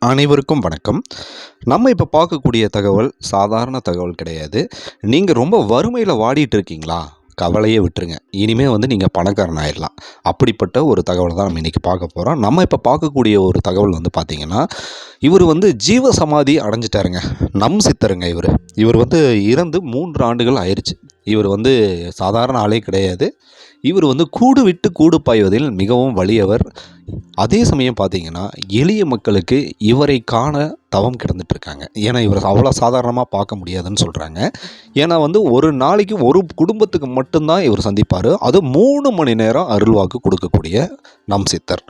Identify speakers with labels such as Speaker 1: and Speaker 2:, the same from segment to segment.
Speaker 1: அனைவருக்கும் வணக்கம். நம்ம இப்போ பார்க்கக்கூடிய தகவல் சாதாரண தகவல் கிடையாது. நீங்கள் ரொம்ப வறுமையில் வாடிட்டு இருக்கீங்களா? கவலையே விட்டுருங்க. இனிமே நீங்கள் பணக்காரன் ஆயிடலாம். அப்படிப்பட்ட ஒரு தகவலை தான் நம்ம இன்றைக்கி பார்க்க போகிறோம். நம்ம இப்போ பார்க்கக்கூடிய ஒரு தகவல் பார்த்தீங்கன்னா, இவர் ஜீவ சமாதி அடைஞ்சிட்டாருங்க. நம் சித்தருங்க இவர். இவர் இறந்து 3 ஆண்டுகள் ஆயிடுச்சு. இவர் சாதாரண ஆளே கிடையாது. இவர் கூடு விட்டு கூடு பாய்வதில் மிகவும் வலியவர். அதே சமயம் பார்த்தீங்கன்னா, எளிய மக்களுக்கு இவரை காண தவம் கிடந்துட்டுருக்காங்க. ஏன்னா, இவர் அவ்வளோ சாதாரணமாக பார்க்க முடியாதுன்னு சொல்கிறாங்க. ஏன்னா ஒரு நாளைக்கு ஒரு குடும்பத்துக்கு மட்டும்தான் இவர் சந்திப்பார். அது 3 மணி நேரம் அருள்வாக்கு கொடுக்கக்கூடிய நம் சித்தர்.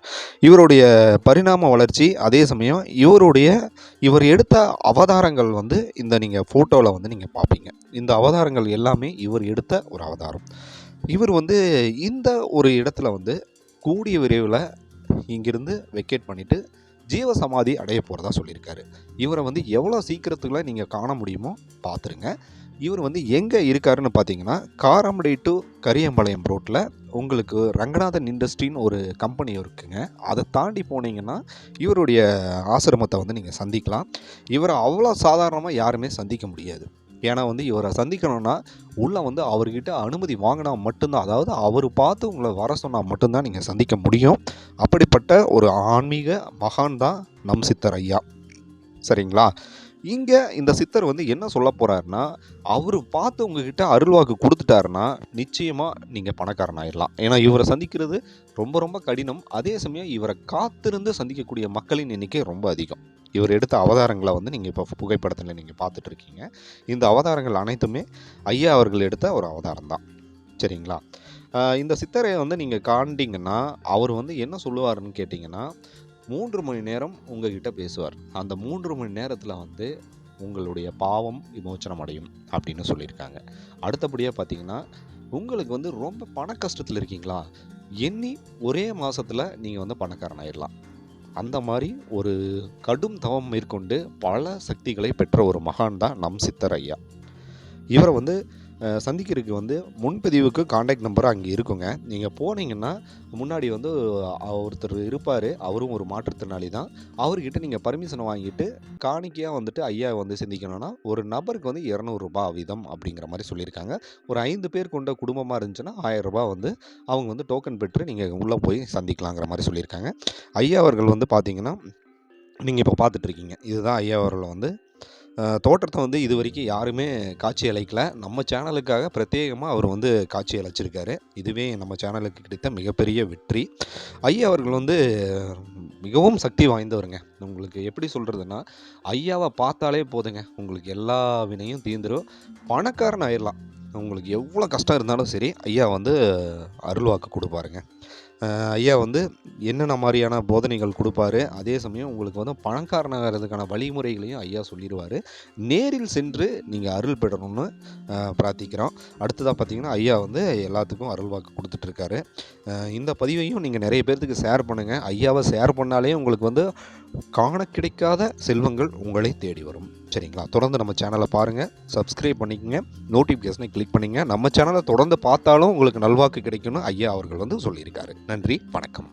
Speaker 1: இவருடைய பரிணாம வளர்ச்சி, அதே சமயம் இவர் எடுத்த அவதாரங்கள் இந்த நீங்கள் ஃபோட்டோவில் நீங்கள் பார்ப்பீங்க. இந்த அவதாரங்கள் எல்லாமே இவர் எடுத்த ஒரு அவதாரம். இவர் இந்த ஒரு இடத்துல கூடிய விரைவில் இங்கிருந்து வெக்கேட் பண்ணிவிட்டு ஜீவசமாதி அடைய போகிறதா சொல்லியிருக்காரு. இவரை எவ்வளோ சீக்கிரத்துக்குள்ள நீங்கள் காண முடியுமோ பார்த்துருங்க. இவர் எங்கே இருக்காருன்னு பார்த்தீங்கன்னா, காரமடை டு கரியம்பாளையம் ரோட்டில் உங்களுக்கு ரங்கநாதன் இண்டஸ்ட்ரின்னு ஒரு கம்பெனி இருக்குங்க. அதை தாண்டி போனீங்கன்னா இவருடைய ஆசிரமத்தை நீங்கள் சந்திக்கலாம். இவரை அவ்வளோ சாதாரணமாக யாருமே சந்திக்க முடியாது. ஏன்னா இவரை சந்திக்கணும்னா உள்ளே அவர்கிட்ட அனுமதி வாங்கினா மட்டும்தான், அதாவது அவர் பார்த்து உங்களை வர சொன்னால் மட்டும்தான் நீங்கள் சந்திக்க முடியும். அப்படிப்பட்ட ஒரு ஆன்மீக மகான் தான் நம் சித்தர் ஐயா. சரிங்களா? இங்கே இந்த சித்தர் என்ன சொல்ல போகிறாருன்னா, அவர் பார்த்து உங்ககிட்ட அருள்வாக்கு கொடுத்துட்டாருன்னா நிச்சயமாக நீங்கள் பணக்காரன் ஆயிடலாம். ஏன்னா இவரை சந்திக்கிறது ரொம்ப ரொம்ப கடினம். அதே சமயம் இவரை காத்திருந்து சந்திக்கக்கூடிய மக்களின் எண்ணிக்கை ரொம்ப அதிகம். இவர் எடுத்த அவதாரங்களை நீங்கள் இப்போ புகைப்படத்தில் நீங்கள் பார்த்துட்டு இருக்கீங்க. இந்த அவதாரங்கள் அனைத்துமே ஐயா அவர்கள் எடுத்த ஒரு அவதாரம் தான். சரிங்களா? இந்த சித்தரை நீங்கள் காண்டிங்கன்னா அவர் என்ன சொல்லுவாருன்னு கேட்டிங்கன்னா, 3 மணி நேரம் உங்ககிட்ட பேசுவார். அந்த 3 மணி நேரத்தில் உங்களுடைய பாவம் விமோச்சனம் அடையும் அப்படின்னு சொல்லியிருக்காங்க. அடுத்தபடியாக பார்த்தீங்கன்னா, உங்களுக்கு ரொம்ப பண கஷ்டத்தில் இருக்கீங்களா, எண்ணி ஒரே மாதத்தில் நீங்கள் பணக்காரன் ஆயிடலாம். அந்த மாதிரி ஒரு கடும் தவம் மேற்கொண்டு பல சக்திகளை பெற்ற ஒரு மகான் தான் நம் சித்தர் ஐயா. இவரை சந்திக்கிறதுக்கு முன்பதிவுக்கு காண்டாக்ட் நம்பர் அங்கே இருக்குங்க. நீங்கள் போனீங்கன்னா முன்னாடி ஒருத்தர் இருப்பார். அவரும் ஒரு மாற்றுத்திறனாளி தான். அவர்கிட்ட நீங்கள் பர்மிஷனை வாங்கிட்டு காணிக்கையாக ஐயா சந்திக்கணும்னா ஒரு நபருக்கு ₹200 வீதம் அப்படிங்கிற மாதிரி சொல்லியிருக்காங்க. ஒரு 5 பேர் கொண்ட குடும்பமாக இருந்துச்சுன்னா ₹1000 அவங்க டோக்கன் பெற்று நீங்கள் உள்ளே போய் சந்திக்கலாங்கிற மாதிரி சொல்லியிருக்காங்க. ஐயா அவர்கள் பார்த்தீங்கன்னா, நீங்கள் இப்போ பார்த்துட்ருக்கீங்க. இதுதான் ஐயா அவர்கள் தோற்றத்தை இது வரைக்கும் யாருமே காட்சி அளிக்கல. நம்ம சேனலுக்காக பிரத்யேகமாக அவர் காட்சி அளிச்சிருக்காரு. இதுவே நம்ம சேனலுக்கு கிடைத்த மிகப்பெரிய வெற்றி. ஐயா அவர்கள் மிகவும் சக்தி வாய்ந்தவருங்க. உங்களுக்கு எப்படி சொல்கிறதுன்னா, ஐயாவை பார்த்தாலே போதுங்க, உங்களுக்கு எல்லா வினையும் தீர்ந்துடும், பணக்காரன் ஆயிடலாம். உங்களுக்கு எவ்வளோ கஷ்டம் இருந்தாலும் சரி, ஐயா அருள்வாக்கு கொடுப்பாருங்க. ஐயா என்னென்ன மாதிரியான போதனைகள் கொடுப்பாரு. அதே சமயம் உங்களுக்கு பணக்காரனாகிறதுக்கான வழிமுறைகளையும் ஐயா சொல்லிடுவார். நேரில் சென்று நீங்கள் அருள் பெறணும்னு பிரார்த்திக்கிறோம். அடுத்ததாக பார்த்தீங்கன்னா, ஐயா எல்லாத்துக்கும் அருள்வாக்கு கொடுத்துட்ருக்காரு. இந்த பதிவையும் நீங்கள் நிறைய பேர்த்துக்கு ஷேர் பண்ணுங்கள். ஐயாவை ஷேர் பண்ணாலே உங்களுக்கு காண கிடைக்காத செல்வங்கள் உங்களை தேடி வரும். சரிங்களா? தொடர்ந்து நம்ம சேனலை பாருங்கள், சப்ஸ்கிரைப் பண்ணிக்கங்க, நோட்டிஃபிகேஷனை கிளிக் பண்ணிங்க. நம்ம சேனலை தொடர்ந்து பார்த்தாலும் உங்களுக்கு நல்வாக்கு கிடைக்கும்னு ஐயா அவர்கள் சொல்லியிருக்காரு. நன்றி, வணக்கம்.